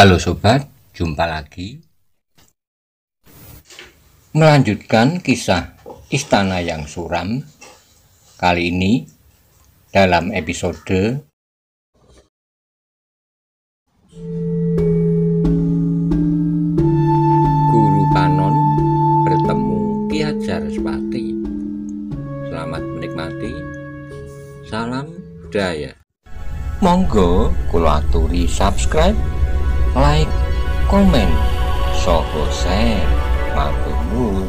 Halo sobat, jumpa lagi. Melanjutkan kisah Istana yang Suram. Kali ini dalam episode Guru Panon bertemu Ki Hajar Spati. Selamat menikmati. Salam budaya. Monggo kula aturi subscribe, like, komen, soho share, matur nuwun.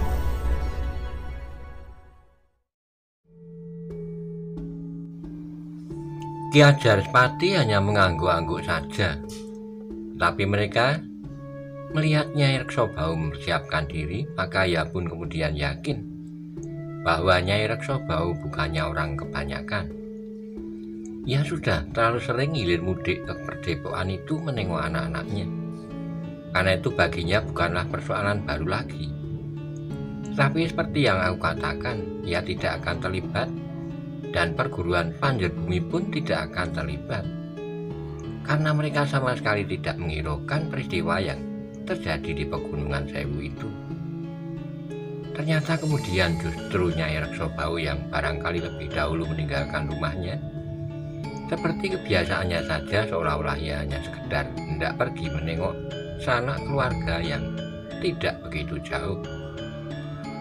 Ki Hajar Spati hanya mengangguk-angguk saja, tapi mereka melihat Nyai Reksabau mempersiapkan diri, maka ia pun kemudian yakin bahwa Nyai Reksabau bukannya orang kebanyakan. Ia sudah terlalu sering hilir mudik ke perdepokan itu menengok anak-anaknya. Karena itu baginya bukanlah persoalan baru lagi. Tapi seperti yang aku katakan, ia tidak akan terlibat dan perguruan Panjer Bumi pun tidak akan terlibat. Karena mereka sama sekali tidak menghiraukan peristiwa yang terjadi di Pegunungan Sewu itu. Ternyata kemudian justru Nyai Reksabau yang barangkali lebih dahulu meninggalkan rumahnya, seperti kebiasaannya saja, seolah-olah ia hanya sekedar hendak pergi menengok sanak keluarga yang tidak begitu jauh.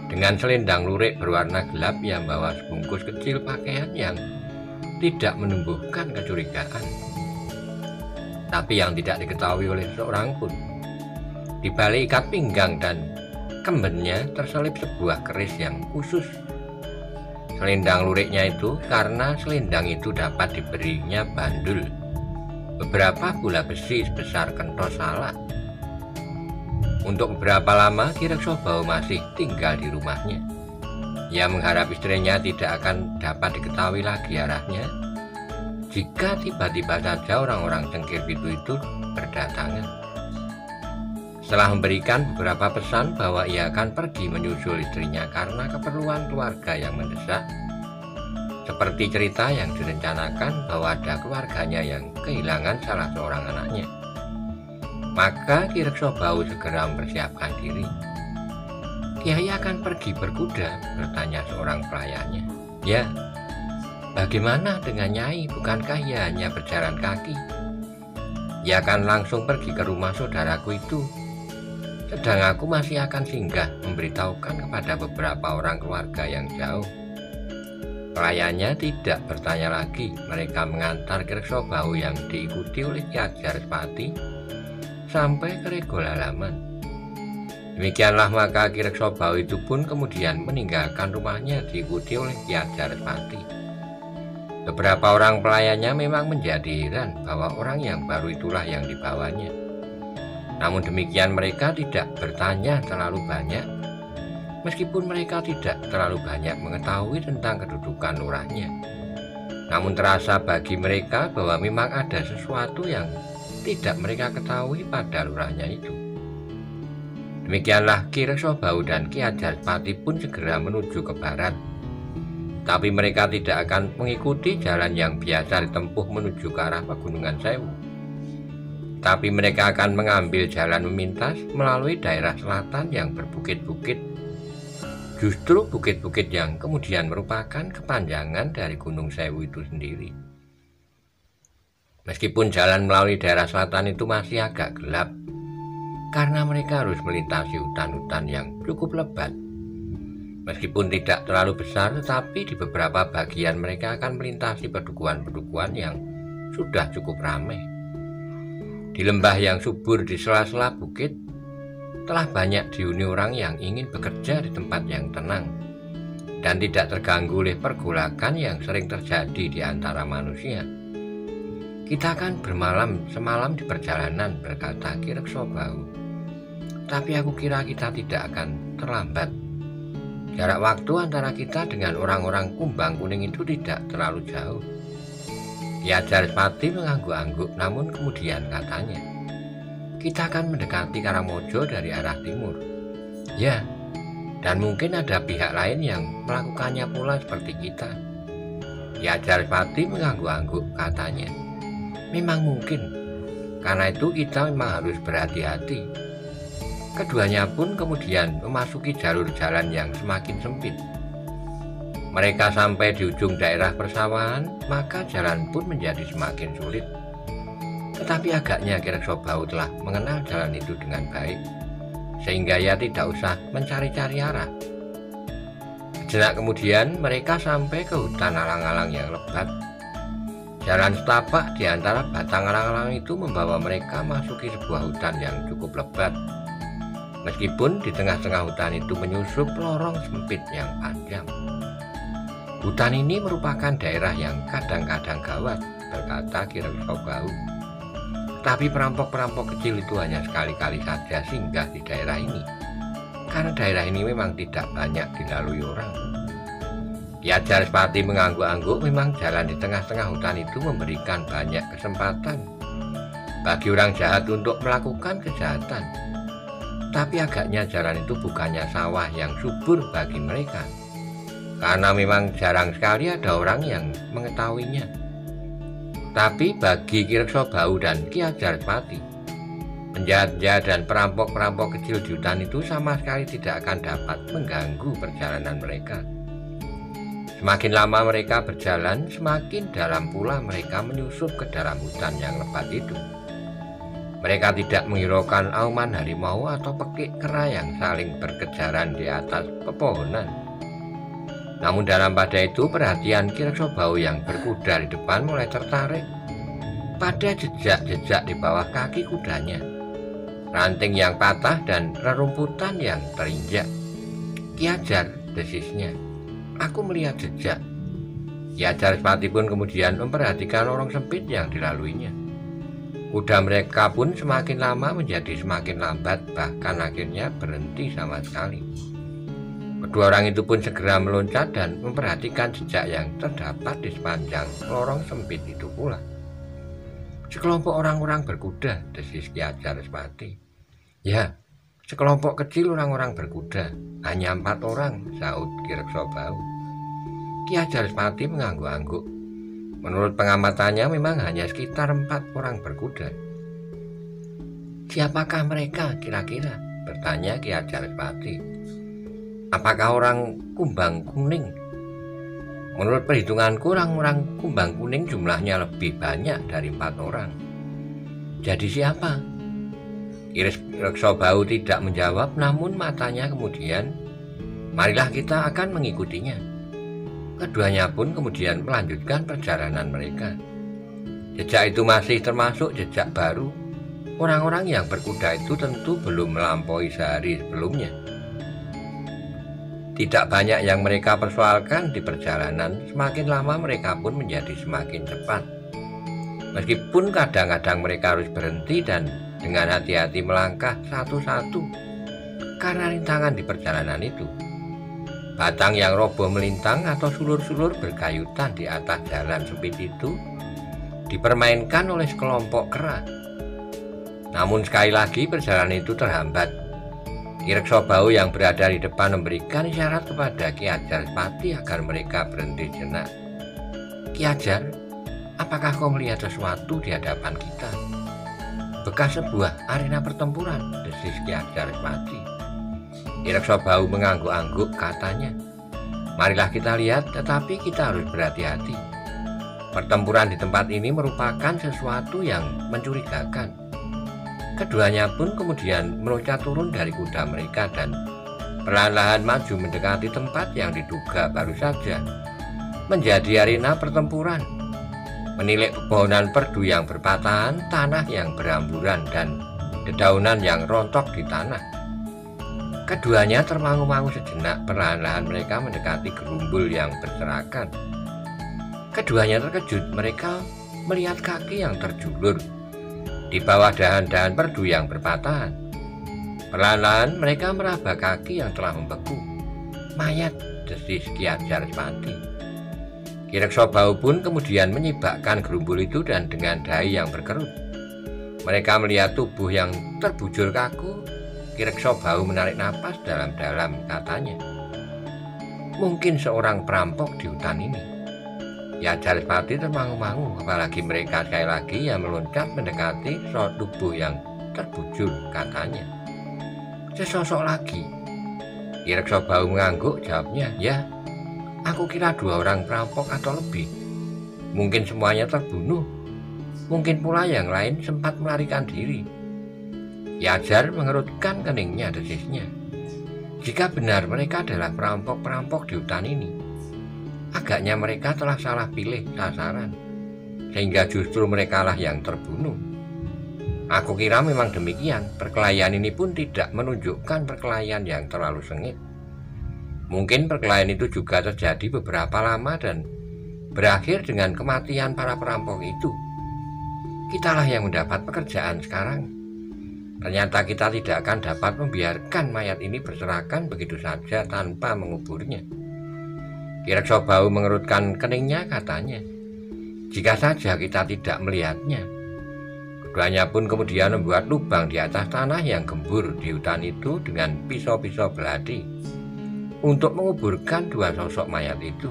Dengan selendang lurik berwarna gelap, ia membawa sebungkus kecil pakaian yang tidak menumbuhkan kecurigaan. Tapi yang tidak diketahui oleh seorang pun, di balik ikat pinggang dan kembennya terselip sebuah keris yang khusus. Selendang luriknya itu karena selendang itu dapat diberinya bandul, beberapa bola besi sebesar kentos salak. Untuk beberapa lama Ki Reksabau masih tinggal di rumahnya. Ia mengharap istrinya tidak akan dapat diketahui lagi arahnya jika tiba-tiba saja orang-orang cengkir pitu itu berdatangan. Setelah memberikan beberapa pesan bahwa ia akan pergi menyusul istrinya karena keperluan keluarga yang mendesak, seperti cerita yang direncanakan bahwa ada keluarganya yang kehilangan salah seorang anaknya, maka Ki Reksabau segera mempersiapkan diri. "Kiai akan pergi berkuda?" bertanya seorang pelayannya. "Ya, bagaimana dengan Nyai? Bukankah ia hanya berjalan kaki?" "Ia akan langsung pergi ke rumah saudaraku itu. Sedang aku masih akan singgah memberitahukan kepada beberapa orang keluarga yang jauh." Pelayannya tidak bertanya lagi. Mereka mengantar Ki Reksabau yang diikuti oleh Ki Hajar Spati sampai ke regol halaman. Demikianlah maka Ki Reksabau itu pun kemudian meninggalkan rumahnya diikuti oleh Ki Hajar Spati. Beberapa orang pelayannya memang menjadi heran bahwa orang yang baru itulah yang dibawanya. Namun demikian mereka tidak bertanya terlalu banyak, meskipun mereka tidak terlalu banyak mengetahui tentang kedudukan lurahnya. Namun terasa bagi mereka bahwa memang ada sesuatu yang tidak mereka ketahui pada lurahnya itu. Demikianlah Ki Reksabau dan Ki Hajar Spati pun segera menuju ke barat. Tapi mereka tidak akan mengikuti jalan yang biasa ditempuh menuju ke arah Pegunungan Sewu. Tapi mereka akan mengambil jalan memintas melalui daerah selatan yang berbukit-bukit. Justru bukit-bukit yang kemudian merupakan kepanjangan dari Gunung Sewu itu sendiri. Meskipun jalan melalui daerah selatan itu masih agak gelap, karena mereka harus melintasi hutan-hutan yang cukup lebat. Meskipun tidak terlalu besar, tetapi di beberapa bagian mereka akan melintasi pedukuhan-pedukuhan yang sudah cukup ramai. Di lembah yang subur di sela-sela bukit, telah banyak dihuni orang yang ingin bekerja di tempat yang tenang dan tidak terganggu oleh pergolakan yang sering terjadi di antara manusia. "Kita akan bermalam semalam di perjalanan," berkata Ki Reksabau. "Tapi aku kira kita tidak akan terlambat. Jarak waktu antara kita dengan orang-orang Kumbang Kuning itu tidak terlalu jauh." Ki Hajar Spati mengangguk-angguk, namun kemudian katanya, "Kita akan mendekati Karangmojo dari arah timur." "Ya, dan mungkin ada pihak lain yang melakukannya pula seperti kita." Ki Hajar Spati mengangguk-angguk, katanya, "Memang mungkin. Karena itu kita memang harus berhati-hati. Keduanya pun kemudian memasuki jalur jalan yang semakin sempit. Mereka sampai di ujung daerah persawahan, maka jalan pun menjadi semakin sulit. Tetapi agaknya Ki Reksobau telah mengenal jalan itu dengan baik, sehingga ia tidak usah mencari-cari arah. Sejenak kemudian mereka sampai ke hutan alang-alang yang lebat. Jalan setapak di antara batang alang-alang itu membawa mereka masuki sebuah hutan yang cukup lebat. Meskipun di tengah-tengah hutan itu menyusup lorong sempit yang panjang. Hutan ini merupakan daerah yang kadang-kadang gawat, berkata Ki Reksobau. Tapi perampok-perampok kecil itu hanya sekali-kali saja singgah di daerah ini, karena daerah ini memang tidak banyak dilalui orang. Ki Ajarspati mengangguk-angguk. Memang jalan di tengah-tengah hutan itu memberikan banyak kesempatan bagi orang jahat untuk melakukan kejahatan. Tapi agaknya jalan itu bukannya sawah yang subur bagi mereka, karena memang jarang sekali ada orang yang mengetahuinya. Tapi bagi Ki Reksobau dan Ki Ajarspati, penjahat-penjahat dan perampok-perampok kecil di hutan itu sama sekali tidak akan dapat mengganggu perjalanan mereka. Semakin lama mereka berjalan, semakin dalam pula mereka menyusup ke dalam hutan yang lebat itu. Mereka tidak menghiraukan auman harimau atau pekik kera yang saling berkejaran di atas pepohonan. Namun dalam pada itu perhatian Ki Reksobau yang berkuda di depan mulai tertarik pada jejak-jejak di bawah kaki kudanya, ranting yang patah dan rerumputan yang terinjak. Ki Ajar, desisnya, aku melihat jejak. Ki Ajarspati pun kemudian memperhatikan lorong sempit yang dilaluinya. Kuda mereka pun semakin lama menjadi semakin lambat, bahkan akhirnya berhenti sama sekali. Kedua orang itu pun segera meloncat dan memperhatikan jejak yang terdapat di sepanjang lorong sempit itu pula. Sekelompok orang-orang berkuda, desis Ki Ajarspati. Ya, sekelompok kecil orang-orang berkuda, hanya 4 orang, saut Ki Reksobau. Ki Ajarspati mengangguk-angguk. Menurut pengamatannya memang hanya sekitar 4 orang berkuda. Siapakah mereka kira-kira? Bertanya Ki Ajarspati. Apakah orang Kumbang Kuning? Menurut perhitunganku orang-orang Kumbang Kuning jumlahnya lebih banyak dari 4 orang. Jadi siapa? Ki Reksobau tidak menjawab, namun matanya kemudian, marilah kita akan mengikutinya. Keduanya pun kemudian melanjutkan perjalanan mereka. Jejak itu masih termasuk jejak baru. Orang-orang yang berkuda itu tentu belum melampaui sehari sebelumnya. Tidak banyak yang mereka persoalkan di perjalanan. Semakin lama mereka pun menjadi semakin cepat. Meskipun kadang-kadang mereka harus berhenti dan dengan hati-hati melangkah satu-satu karena rintangan di perjalanan itu. Batang yang roboh melintang atau sulur-sulur berkayutan di atas jalan sempit itu dipermainkan oleh sekelompok kera. Namun sekali lagi perjalanan itu terhambat. Ki Reksobau yang berada di depan memberikan isyarat kepada Ki Ajarspati agar mereka berhenti jenak. Ki Ajar, apakah kau melihat sesuatu di hadapan kita? Bekas sebuah arena pertempuran, desis Ki Ajarspati. Ki Reksobau mengangguk-angguk, katanya, marilah kita lihat, tetapi kita harus berhati-hati. Pertempuran di tempat ini merupakan sesuatu yang mencurigakan. Keduanya pun kemudian meloncat turun dari kuda mereka dan perlahan-lahan maju mendekati tempat yang diduga baru saja menjadi arena pertempuran. Menilik pepohonan perdu yang berpatahan, tanah yang beramburan, dan dedaunan yang rontok di tanah. Keduanya termangu-mangu sejenak. Perlahan-lahan mereka mendekati gerumbul yang berserakan. Keduanya terkejut. Mereka melihat kaki yang terjulur di bawah dahan-dahan perdu yang berpatahan. Perlahan-lahan mereka meraba kaki yang telah membeku. Mayat, desis Ki Ajarspati. Ki Reksobau pun kemudian menyibakkan gerumbul itu dan dengan dahi yang berkerut. Mereka melihat tubuh yang terbujur kaku. Ki Reksobau menarik napas dalam-dalam, katanya, mungkin seorang perampok di hutan ini. Ya Jaripati termangu-mangu, apalagi mereka sekali lagi yang meloncat mendekati tubuh yang terbujur. Katanya, sesosok lagi. Ki Reksabau mengangguk, jawabnya, ya, aku kira 2 orang perampok atau lebih. Mungkin semuanya terbunuh, mungkin pula yang lain sempat melarikan diri. Ki Ajar mengerutkan keningnya, desisnya. Jika benar mereka adalah perampok-perampok di hutan ini, agaknya mereka telah salah pilih sasaran, sehingga justru merekalah yang terbunuh. Aku kira memang demikian. Perkelahian ini pun tidak menunjukkan perkelahian yang terlalu sengit. Mungkin perkelahian itu juga terjadi beberapa lama dan berakhir dengan kematian para perampok itu. Kitalah yang mendapat pekerjaan sekarang. Ternyata kita tidak akan dapat membiarkan mayat ini berserakan begitu saja tanpa menguburnya. Ki Reksabau mengerutkan keningnya, katanya, jika saja kita tidak melihatnya. Keduanya pun kemudian membuat lubang di atas tanah yang gembur di hutan itu dengan pisau-pisau belati untuk menguburkan 2 sosok mayat itu.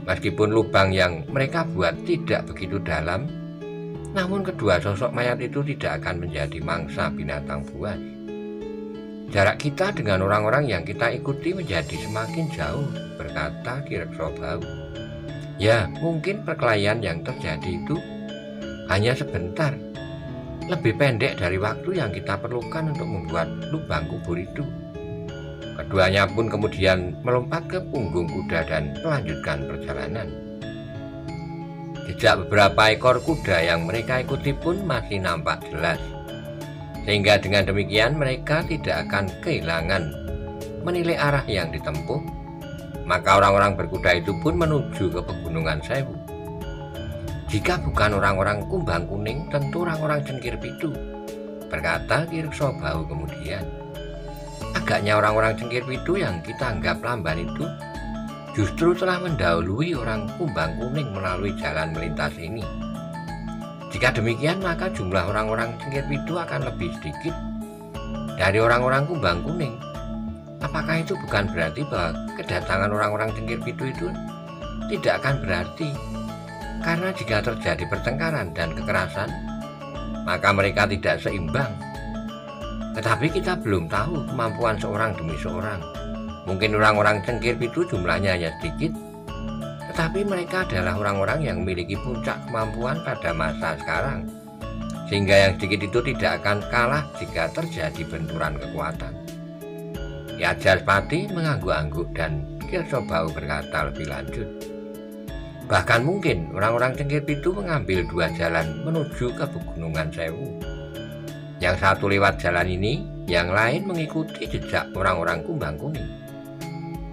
Meskipun lubang yang mereka buat tidak begitu dalam, namun kedua sosok mayat itu tidak akan menjadi mangsa binatang buas. Jarak kita dengan orang-orang yang kita ikuti menjadi semakin jauh, berkata Ki Reksabau. Ya, mungkin perkelahian yang terjadi itu hanya sebentar, lebih pendek dari waktu yang kita perlukan untuk membuat lubang kubur itu. Keduanya pun kemudian melompat ke punggung kuda dan melanjutkan perjalanan. Jejak beberapa ekor kuda yang mereka ikuti pun masih nampak jelas, sehingga dengan demikian mereka tidak akan kehilangan menilai arah yang ditempuh. Maka orang-orang berkuda itu pun menuju ke Pegunungan Sewu. Jika bukan orang-orang Kumbang Kuning, tentu orang-orang Cengkir Pitu, berkata Ki Reksabau kemudian. Agaknya orang-orang Cengkir Pitu yang kita anggap lamban itu justru telah mendahului orang Kumbang Kuning melalui jalan melintas ini. Jika demikian, maka jumlah orang-orang Cengkir Pitu akan lebih sedikit dari orang-orang Kumbang Kuning. Apakah itu bukan berarti bahwa kedatangan orang-orang Cengkir Pitu itu tidak akan berarti? Karena jika terjadi pertengkaran dan kekerasan, maka mereka tidak seimbang. Tetapi kita belum tahu kemampuan seorang demi seorang. Mungkin orang-orang Cengkir Pitu jumlahnya hanya sedikit, tetapi mereka adalah orang-orang yang memiliki puncak kemampuan pada masa sekarang, sehingga yang sedikit itu tidak akan kalah jika terjadi benturan kekuatan. Ki Jaripati mengangguk-angguk dan Ki Reksabau berkata lebih lanjut, bahkan mungkin orang-orang Cengkir Pitu mengambil 2 jalan menuju ke Pegunungan Sewu. Yang satu lewat jalan ini, yang lain mengikuti jejak orang-orang Kumbang Kuning.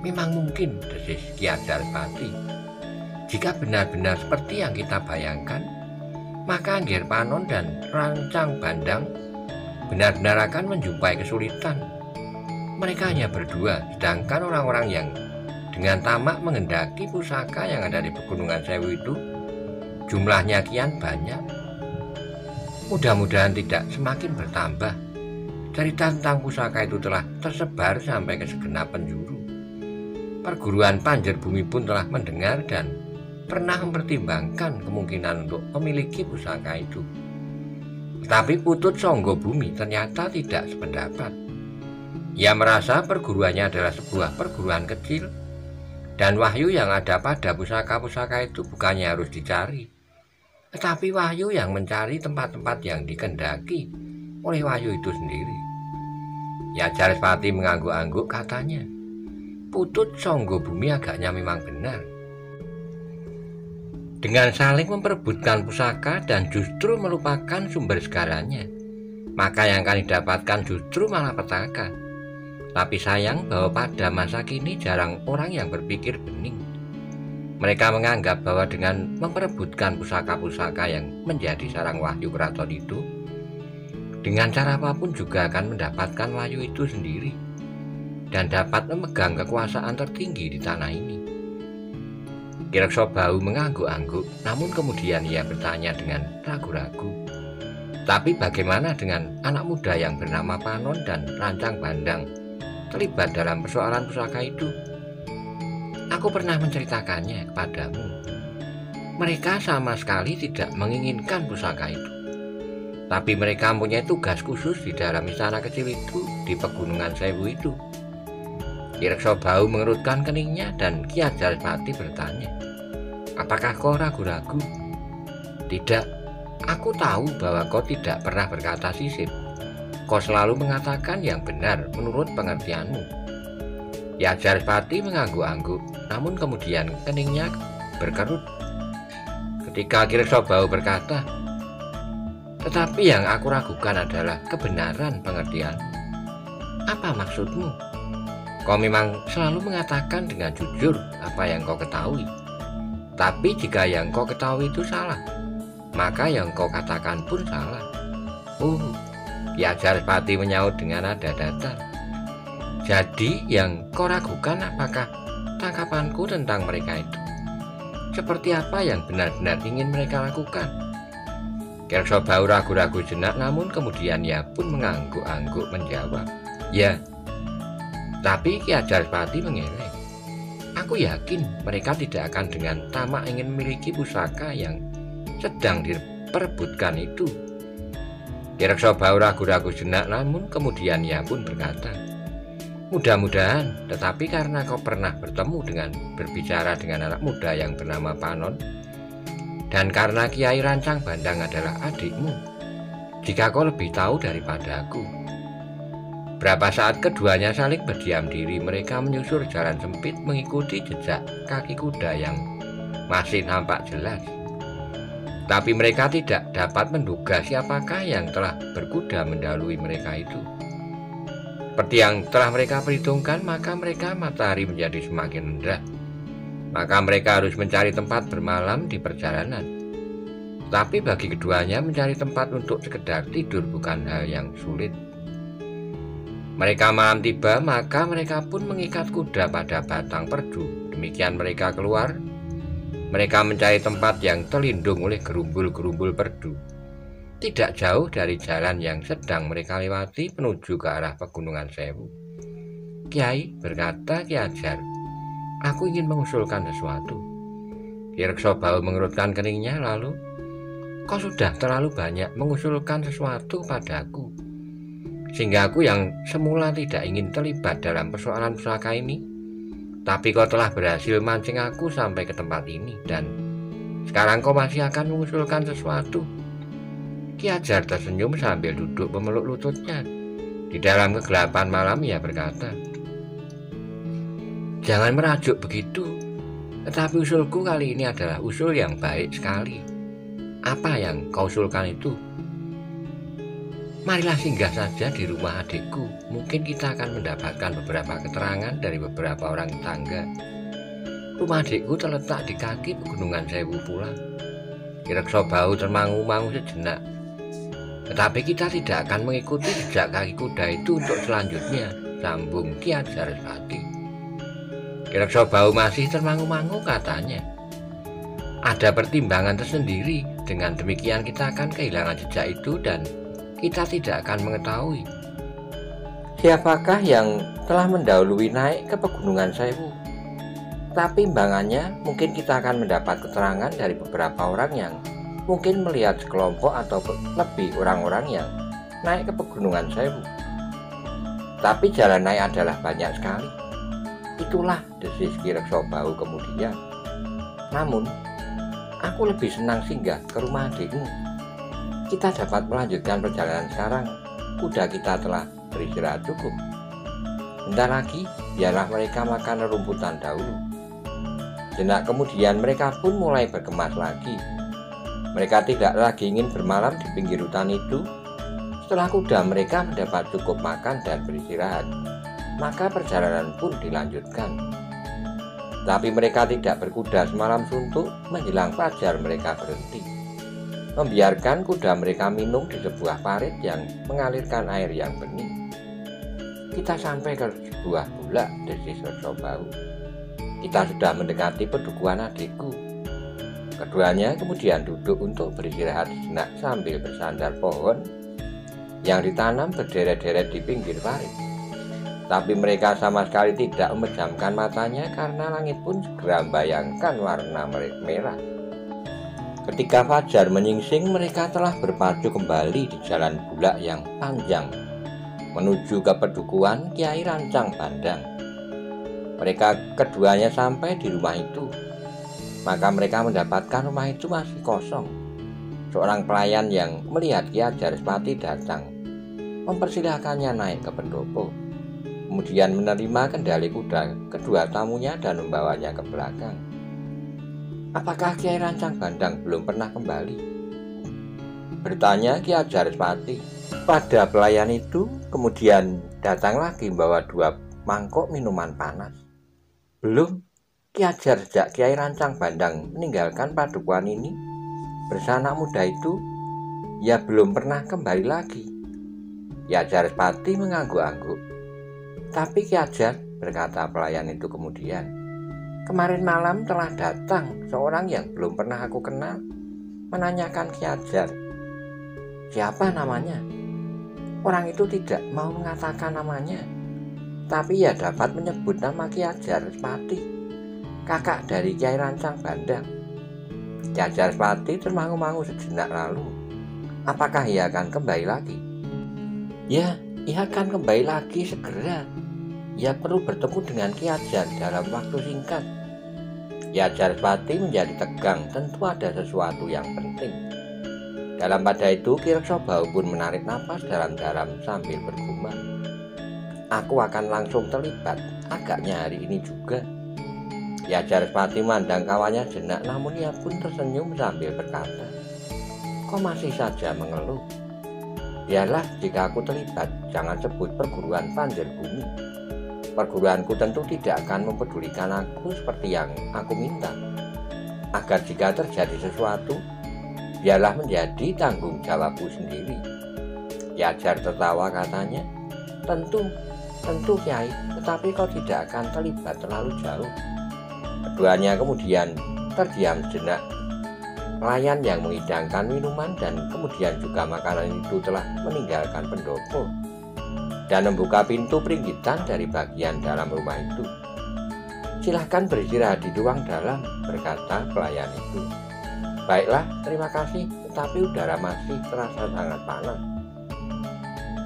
Memang mungkin, desis Ki Jaripati. Jika benar-benar seperti yang kita bayangkan, maka Angger Panon dan Rancang Bandang benar-benar akan menjumpai kesulitan. Mereka hanya berdua, sedangkan orang-orang yang dengan tamak menghendaki pusaka yang ada di Pegunungan Sewu itu jumlahnya kian banyak. Mudah-mudahan tidak semakin bertambah. Cerita tentang pusaka itu telah tersebar sampai ke segenap penjuru. Perguruan Panjer Bumi pun telah mendengar dan pernah mempertimbangkan kemungkinan untuk memiliki pusaka itu. Tetapi Putut Sangga Bumi ternyata tidak sependapat. Ia merasa perguruannya adalah sebuah perguruan kecil, dan wahyu yang ada pada pusaka-pusaka itu bukannya harus dicari, tetapi wahyu yang mencari tempat-tempat yang dikehendaki oleh wahyu itu sendiri. Ya Jaripati mengangguk-angguk, katanya, Putut Sangga Bumi agaknya memang benar. Dengan saling memperebutkan pusaka dan justru melupakan sumber segalanya, maka yang akan didapatkan justru malah petaka. Tapi sayang bahwa pada masa kini jarang orang yang berpikir bening. Mereka menganggap bahwa dengan memperebutkan pusaka-pusaka yang menjadi sarang wahyu keraton itu, dengan cara apapun juga akan mendapatkan wahyu itu sendiri dan dapat memegang kekuasaan tertinggi di tanah ini. Ki Reksabau mengangguk-angguk, namun kemudian ia bertanya dengan ragu-ragu, tapi bagaimana dengan anak muda yang bernama Panon dan Rancang Bandang terlibat dalam persoalan pusaka itu? Aku pernah menceritakannya kepadamu. Mereka sama sekali tidak menginginkan pusaka itu. Tapi mereka mempunyai tugas khusus di dalam istana kecil itu, di Pegunungan Sewu itu. Ki Reksabau mengerutkan keningnya dan Ki Ajarpati bertanya, "Apakah kau ragu-ragu?" "Tidak, aku tahu bahwa kau tidak pernah berkata sisip. Kau selalu mengatakan yang benar menurut pengertianmu." Ki Ajarpati mengangguk-angguk, namun kemudian keningnya berkerut. Ketika Ki Reksabau berkata, "Tetapi yang aku ragukan adalah kebenaran pengertian. Apa maksudmu? Kau memang selalu mengatakan dengan jujur apa yang kau ketahui. Tapi jika yang kau ketahui itu salah, maka yang kau katakan pun salah." Ki Ajarpati menyaut dengan nada datar. "Jadi yang kau ragukan apakah tangkapanku tentang mereka itu? Seperti apa yang benar-benar ingin mereka lakukan?" Ki Reksabau ragu-ragu jenak, namun kemudian ia pun mengangguk-angguk menjawab, "Ya." Tapi Ki Ajarpati mengeleng. "Aku yakin mereka tidak akan dengan tamak ingin memiliki pusaka yang sedang diperebutkan itu." Ki Reksabau ragu-ragu jenak, namun kemudian ia pun berkata, "Mudah-mudahan, tetapi karena kau pernah berbicara dengan anak muda yang bernama Panon, dan karena Kiai Rancang Bandang adalah adikmu, jika kau lebih tahu daripada aku." Berapa saat keduanya saling berdiam diri. Mereka menyusur jalan sempit mengikuti jejak kaki kuda yang masih nampak jelas. Tapi mereka tidak dapat menduga siapakah yang telah berkuda mendahului mereka itu. Seperti yang telah mereka perhitungkan, maka matahari menjadi semakin rendah. Maka mereka harus mencari tempat bermalam di perjalanan. Tapi bagi keduanya mencari tempat untuk sekedar tidur bukan hal yang sulit. Mereka malam tiba, maka mereka pun mengikat kuda pada batang perdu. Demikian mereka keluar. Mereka mencari tempat yang terlindung oleh gerumbul-gerumbul perdu, tidak jauh dari jalan yang sedang mereka lewati menuju ke arah Pegunungan Sewu. "Kiai," berkata Ki Ajar, "aku ingin mengusulkan sesuatu." Ki Reksabau mengerutkan keningnya, lalu, "Kau sudah terlalu banyak mengusulkan sesuatu padaku, sehingga aku yang semula tidak ingin terlibat dalam persoalan pusaka ini, tapi kau telah berhasil mancing aku sampai ke tempat ini, dan sekarang kau masih akan mengusulkan sesuatu." Ki Ajar tersenyum sambil duduk memeluk lututnya. Di dalam kegelapan malam ia berkata, "Jangan merajuk begitu, tetapi usulku kali ini adalah usul yang baik sekali." "Apa yang kau usulkan itu?" "Marilah singgah saja di rumah adikku. Mungkin kita akan mendapatkan beberapa keterangan dari beberapa orang tetangga. Rumah adikku terletak di kaki Pegunungan Sewu pula." Ki Reksabau termangu-mangu sejenak. "Tetapi kita tidak akan mengikuti jejak kaki kuda itu untuk selanjutnya," sambung Ki Ajarpati. Ki Reksabau masih termangu-mangu, katanya, "Ada pertimbangan tersendiri. Dengan demikian kita akan kehilangan jejak itu dan kita tidak akan mengetahui siapakah yang telah mendahului naik ke Pegunungan Sewu. Tapi imbangannya mungkin kita akan mendapat keterangan dari beberapa orang yang mungkin melihat sekelompok atau lebih orang-orang yang naik ke Pegunungan Sewu. Tapi jalan naik adalah banyak sekali." "Itulah," desis Ki Reksabau kemudian. "Namun, aku lebih senang singgah ke rumah adikmu. Kita dapat melanjutkan perjalanan sekarang. Kuda kita telah beristirahat cukup. Bentar lagi, biarlah mereka makan rerumputan dahulu." Jenak kemudian mereka pun mulai berkemas lagi. Mereka tidak lagi ingin bermalam di pinggir hutan itu. Setelah kuda mereka mendapat cukup makan dan beristirahat, maka perjalanan pun dilanjutkan. Tapi mereka tidak berkuda semalam suntuk. Menjelang fajar mereka berhenti, membiarkan kuda mereka minum di sebuah parit yang mengalirkan air yang bening. "Kita sampai ke sebuah bulak," desis Reksabau. "Kita sudah mendekati pedukuhan adikku." Keduanya kemudian duduk untuk beristirahat sejenak sambil bersandar pohon yang ditanam berderet-deret di pinggir parit. Tapi mereka sama sekali tidak memejamkan matanya karena langit pun segera membayangkan warna merah. Ketika fajar menyingsing, mereka telah berpacu kembali di jalan bulak yang panjang menuju ke pedukuhan Kiai Rancang Bandang. Mereka keduanya sampai di rumah itu, maka mereka mendapatkan rumah itu masih kosong. Seorang pelayan yang melihat Ki Ajarspati datang mempersilahkannya naik ke pendopo, kemudian menerima kendali kuda kedua tamunya dan membawanya ke belakang. "Apakah Kiai Rancang Bandang belum pernah kembali?" bertanya Ki Ajarspati pada pelayan itu. Kemudian datang lagi membawa 2 mangkok minuman panas. "Belum, Ki Ajar sejak Kiai Rancang Bandang meninggalkan padukuhan ini bersama anak muda itu, ya belum pernah kembali lagi." Ki Ajarspati mengangguk-angguk. "Tapi Ki Ajar," berkata pelayan itu kemudian, "kemarin malam telah datang seorang yang belum pernah aku kenal menanyakan Ki Ajar siapa namanya. Orang itu tidak mau mengatakan namanya, tapi ia dapat menyebut nama Ki Ajarspati, kakak dari Kiai Rancang Bandang." Ki Ajarspati termangu-mangu sejenak lalu. "Apakah ia akan kembali lagi?" "Ya, ia akan kembali lagi segera. Ia perlu bertemu dengan Ki Ajar dalam waktu singkat." Ki Ajarspati menjadi tegang, tentu ada sesuatu yang penting. Dalam pada itu Ki Reksabau pun menarik napas dalam-dalam sambil bergumam, "Aku akan langsung terlibat, agaknya hari ini juga." Ki Ajarspati memandang kawannya jenak, namun ia pun tersenyum sambil berkata, "Kau masih saja mengeluh? Biarlah jika aku terlibat, jangan sebut perguruan Panjer Bumi. Perguruanku tentu tidak akan mempedulikan aku seperti yang aku minta. Agar jika terjadi sesuatu, biarlah menjadi tanggung jawabku sendiri." Ki Ajar tertawa katanya, Tentu Kiai, tetapi kau tidak akan terlibat terlalu jauh." Keduanya kemudian terdiam sejenak. Pelayan yang menghidangkan minuman dan kemudian juga makanan itu telah meninggalkan pendopo dan membuka pintu peringgitan dari bagian dalam rumah itu. "Silahkan beristirahat di ruang dalam," berkata pelayan itu. "Baiklah, terima kasih, tetapi udara masih terasa sangat panas."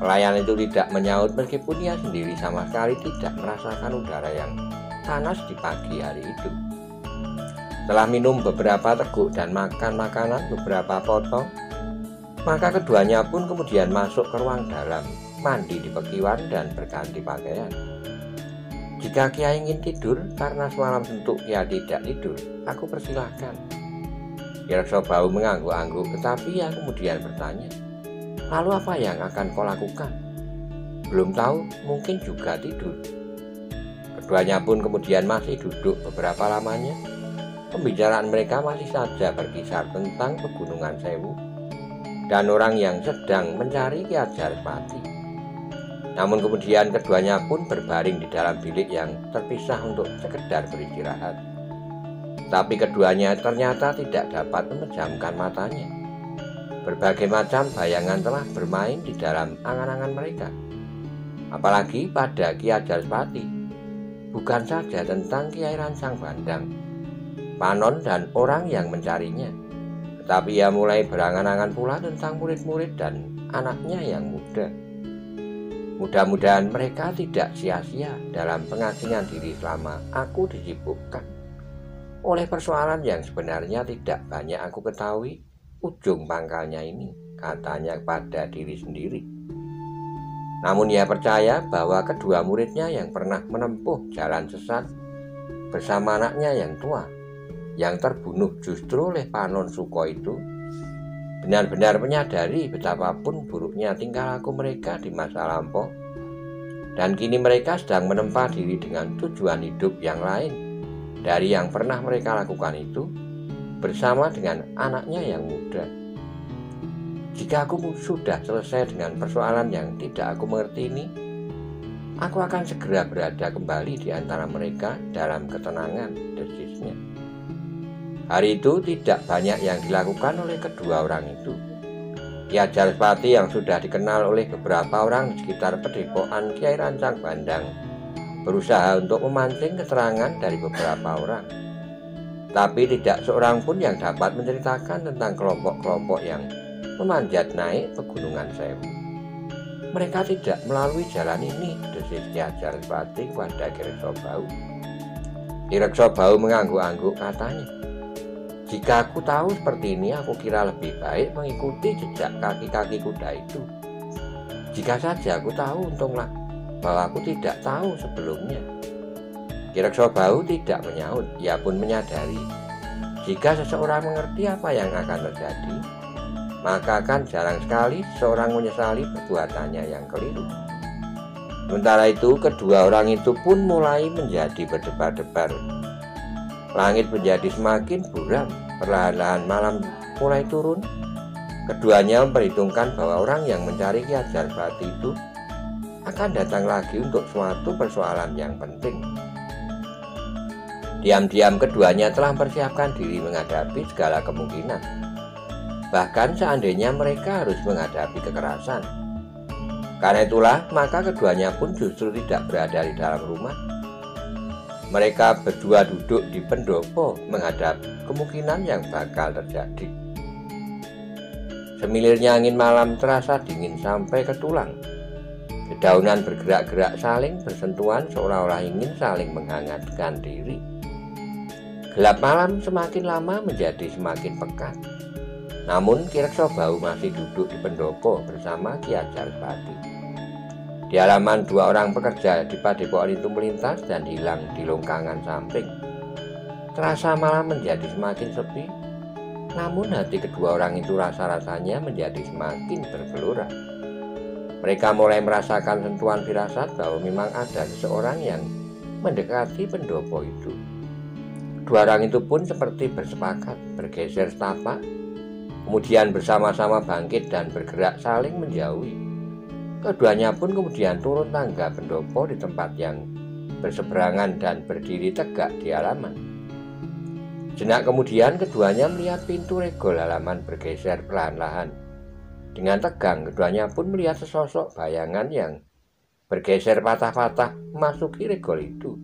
Pelayan itu tidak menyaut meskipun ia sendiri sama sekali tidak merasakan udara yang panas di pagi hari itu. Setelah minum beberapa teguk dan makan makanan beberapa potong, maka keduanya pun kemudian masuk ke ruang dalam, mandi di pekiwan dan berganti pakaian. "Jika Kiai ingin tidur karena semalam suntuk Kiai tidak tidur, aku persilahkan." Ki Reksabau mengangguk-angguk, tetapi ia kemudian bertanya, "Lalu apa yang akan kau lakukan?" "Belum tahu, mungkin juga tidur." Keduanya pun kemudian masih duduk beberapa lamanya. Pembicaraan mereka masih saja berkisar tentang Pegunungan Sewu dan orang yang sedang mencari Ki Ajarspati. Namun kemudian keduanya pun berbaring di dalam bilik yang terpisah untuk sekedar beristirahat. Tapi keduanya ternyata tidak dapat memejamkan matanya. Berbagai macam bayangan telah bermain di dalam angan-angan mereka. Apalagi pada Ki Ajarspati, bukan saja tentang Kiai Rancang Bandang, Panon dan orang yang mencarinya, tetapi ia mulai berangan-angan pula tentang murid-murid dan anaknya yang muda. Mudah-mudahan mereka tidak sia-sia dalam pengasingan diri selama aku disibukkan oleh persoalan yang sebenarnya tidak banyak aku ketahui ujung pangkalnya ini, katanya kepada diri sendiri. Namun ia percaya bahwa kedua muridnya yang pernah menempuh jalan sesat bersama anaknya yang tua, yang terbunuh justru oleh Panon Suko itu, benar-benar menyadari betapapun buruknya tingkah laku mereka di masa lampau, dan kini mereka sedang menempa diri dengan tujuan hidup yang lain dari yang pernah mereka lakukan itu bersama dengan anaknya yang muda. Jika aku sudah selesai dengan persoalan yang tidak aku mengerti ini, aku akan segera berada kembali di antara mereka dalam ketenangan, desisnya. Hari itu tidak banyak yang dilakukan oleh kedua orang itu. Ki Ajarspati yang sudah dikenal oleh beberapa orang di sekitar padepokan Kiai Rancang Bandang berusaha untuk memancing keterangan dari beberapa orang. Tapi tidak seorang pun yang dapat menceritakan tentang kelompok-kelompok yang memanjat naik pegunungan Sewu. Mereka tidak melalui jalan ini, desis Ki Hajarpati kepada Ki Reksabau. Ki Reksabau mengangguk-angguk, katanya, jika aku tahu seperti ini, aku kira lebih baik mengikuti jejak kaki-kaki kuda itu. Jika saja aku tahu, untunglah bahwa aku tidak tahu sebelumnya. Ki Reksabau tidak menyaut. Ia pun menyadari jika seseorang mengerti apa yang akan terjadi, maka akan jarang sekali seorang menyesali perbuatannya yang keliru. Sementara itu, kedua orang itu pun mulai menjadi berdebar-debar. Langit menjadi semakin buram. Perlahan-lahan malam mulai turun. Keduanya memperhitungkan bahwa orang yang mencari Ki Hajarpati itu akan datang lagi untuk suatu persoalan yang penting. Diam-diam keduanya telah mempersiapkan diri menghadapi segala kemungkinan. Bahkan seandainya mereka harus menghadapi kekerasan. Karena itulah, maka keduanya pun justru tidak berada di dalam rumah. Mereka berdua duduk di pendopo menghadap kemungkinan yang bakal terjadi. Semilirnya angin malam terasa dingin sampai ke tulang. Dedaunan bergerak-gerak saling bersentuhan seolah-olah ingin saling menghangatkan diri. Gelap malam semakin lama menjadi semakin pekat. Namun Ki Reksabau masih duduk di pendopo bersama Ki Hajarpati. Di halaman, dua orang pekerja di padepokan itu melintas dan hilang di longkangan samping. Terasa malam menjadi semakin sepi. Namun hati kedua orang itu rasa-rasanya menjadi semakin bergelora. Mereka mulai merasakan sentuhan firasat bahwa memang ada seseorang yang mendekati pendopo itu. Dua orang itu pun seperti bersepakat, bergeser setapak, kemudian bersama-sama bangkit dan bergerak saling menjauhi. Keduanya pun kemudian turun tangga pendopo di tempat yang berseberangan dan berdiri tegak di halaman. Sejenak kemudian keduanya melihat pintu regol halaman bergeser perlahan-lahan. Dengan tegang keduanya pun melihat sesosok bayangan yang bergeser patah-patah memasuki regol itu.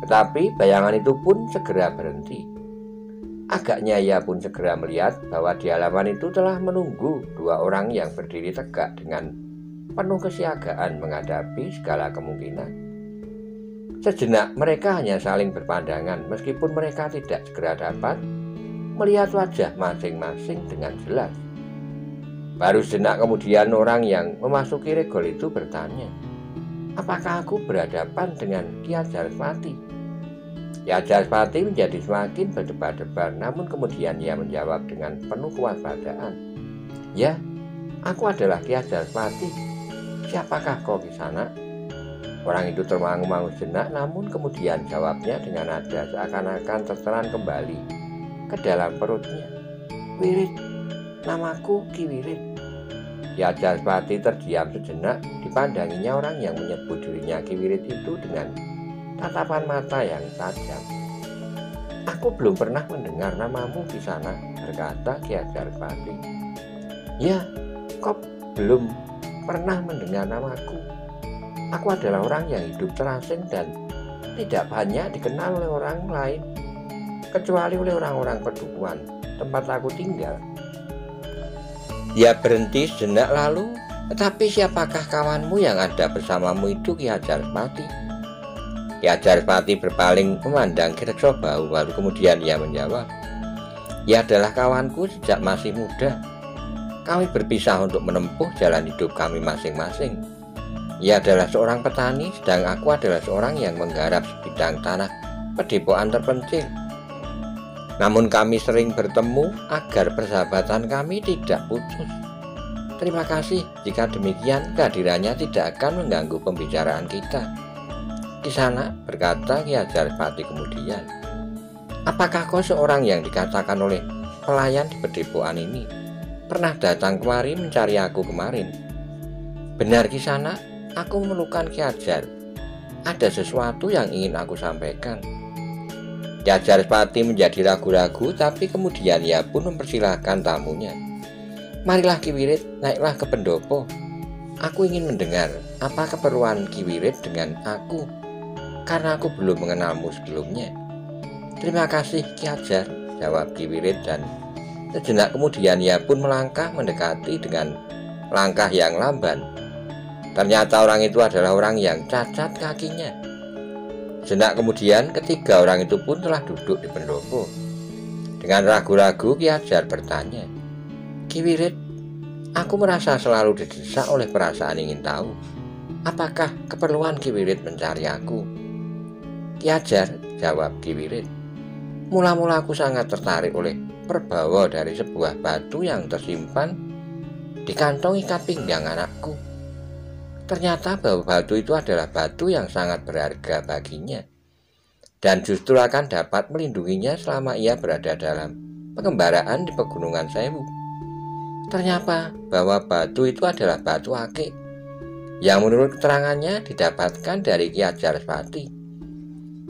Tetapi bayangan itu pun segera berhenti. Agaknya ia pun segera melihat bahwa di halaman itu telah menunggu dua orang yang berdiri tegak dengan penuh kesiagaan menghadapi segala kemungkinan. Sejenak mereka hanya saling berpandangan meskipun mereka tidak segera dapat melihat wajah masing-masing dengan jelas. Baru sejenak kemudian orang yang memasuki regol itu bertanya, apakah aku berhadapan dengan Ki Hajarpati? Ki Hajarpati menjadi semakin berdebar-debar, namun kemudian ia menjawab dengan penuh kewaspadaan, ya, aku adalah Ki Hajarpati. Siapakah kau di sana? Orang itu termangu-mangu sejenak, namun kemudian jawabnya dengan nada seakan-akan tertelan kembali ke dalam perutnya. Wirid, namaku Ki Wirid. Ki Hajarpati terdiam sejenak. Dipandanginya orang yang menyebut dirinya Ki Wirid itu dengan tatapan mata yang tajam. Aku belum pernah mendengar namamu di sana, berkata Ki Hajarpati. Ya, kau belum pernah mendengar namaku. Aku adalah orang yang hidup terasing dan tidak banyak dikenal oleh orang lain, kecuali oleh orang-orang Padukuhan tempat aku tinggal. Dia berhenti sejenak lalu, tetapi siapakah kawanmu yang ada bersamamu itu, Ki Hajarpati? Ki Hajarpati berpaling memandang Ki Reksabau, lalu kemudian ia menjawab, ia adalah kawanku sejak masih muda. Kami berpisah untuk menempuh jalan hidup kami masing-masing. Ia adalah seorang petani, sedang aku adalah seorang yang menggarap sebidang tanah padepokan terpencil. Namun kami sering bertemu agar persahabatan kami tidak putus. Terima kasih, jika demikian kehadirannya tidak akan mengganggu pembicaraan kita. Di sana, berkata Ki Hajarpati kemudian, apakah kau seorang yang dikatakan oleh pelayan di padepokan ini pernah datang kemari mencari aku kemarin? Benar Kisana, aku memerlukan Ki Hajar. Ada sesuatu yang ingin aku sampaikan. Ki Hajarpati menjadi ragu-ragu, tapi kemudian ia pun mempersilahkan tamunya. Marilah Ki Wirid, naiklah ke pendopo. Aku ingin mendengar apa keperluan Ki Wirid dengan aku, karena aku belum mengenalmu sebelumnya. "Terima kasih Ki Ajar," jawab Ki Wirid, dan sejenak kemudian ia pun melangkah mendekati dengan langkah yang lamban. Ternyata orang itu adalah orang yang cacat kakinya. Sejenak kemudian ketiga orang itu pun telah duduk di pendopo. Dengan ragu-ragu Ki Ajar bertanya, "Ki Wirid, aku merasa selalu didesak oleh perasaan ingin tahu. Apakah keperluan Ki Wirid mencari aku?" "Ki Ajar," jawab Ki Wirid, "mula-mula aku sangat tertarik oleh perbawa dari sebuah batu yang tersimpan di kantong ikat pinggang anakku. Ternyata bahwa batu itu adalah batu yang sangat berharga baginya, dan justru akan dapat melindunginya selama ia berada dalam pengembaraan di Pegunungan Sewu. Ternyata bahwa batu itu adalah batu akik, yang menurut keterangannya didapatkan dari Ki Ajarspati."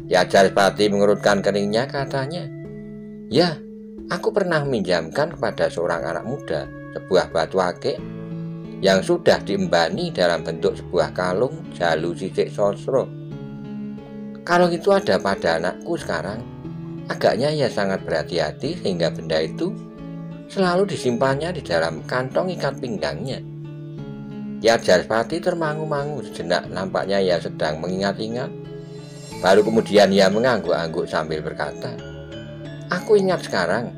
Ki Ajarspati mengurutkan keningnya, katanya, "Ya, aku pernah meminjamkan kepada seorang anak muda sebuah batu akik yang sudah diembani dalam bentuk sebuah kalung jalu sisik sosro. Kalung itu ada pada anakku sekarang. Agaknya ia sangat berhati-hati sehingga benda itu selalu disimpannya di dalam kantong ikat pinggangnya." Ki Ajarspati termangu-mangu sejenak, nampaknya ia sedang mengingat-ingat. Baru kemudian ia mengangguk-angguk sambil berkata, "Aku ingat sekarang,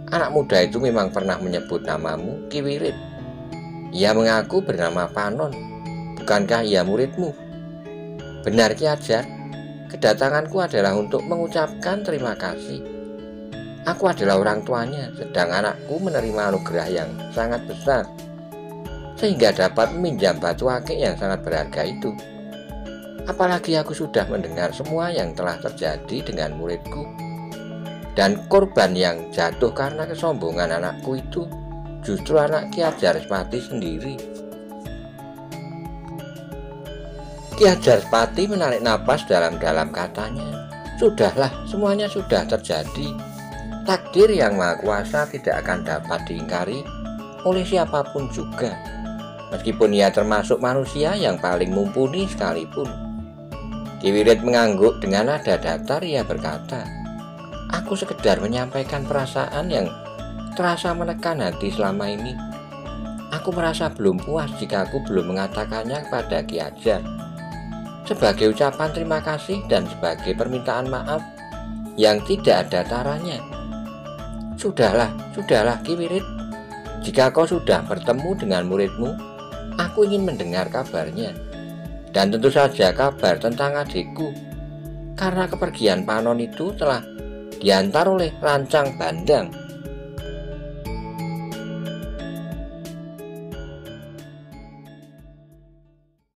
anak muda itu memang pernah menyebut namamu, Ki Wirid. Ia mengaku bernama Panon. Bukankah ia muridmu?" "Benar Ki Ajar, kedatanganku adalah untuk mengucapkan terima kasih. Aku adalah orang tuanya, sedang anakku menerima anugerah yang sangat besar, sehingga dapat meminjam batu akik yang sangat berharga itu. Apalagi aku sudah mendengar semua yang telah terjadi dengan muridku, dan korban yang jatuh karena kesombongan anakku itu justru anak Ki Ajarspati sendiri." Ki Ajarspati menarik napas dalam-dalam, katanya, "Sudahlah, semuanya sudah terjadi. Takdir yang Maha Kuasa tidak akan dapat diingkari oleh siapapun juga, meskipun ia termasuk manusia yang paling mumpuni sekalipun." Ki Wirid mengangguk dengan nada datar. Ia berkata, "Aku sekedar menyampaikan perasaan yang terasa menekan hati selama ini. Aku merasa belum puas jika aku belum mengatakannya kepada Ki Ajar, sebagai ucapan terima kasih dan sebagai permintaan maaf yang tidak ada taranya." Sudahlah Ki Wirid. Jika kau sudah bertemu dengan muridmu, aku ingin mendengar kabarnya, dan tentu saja kabar tentang adikku, karena kepergian Panon itu telah diantar oleh Rancang Bandang.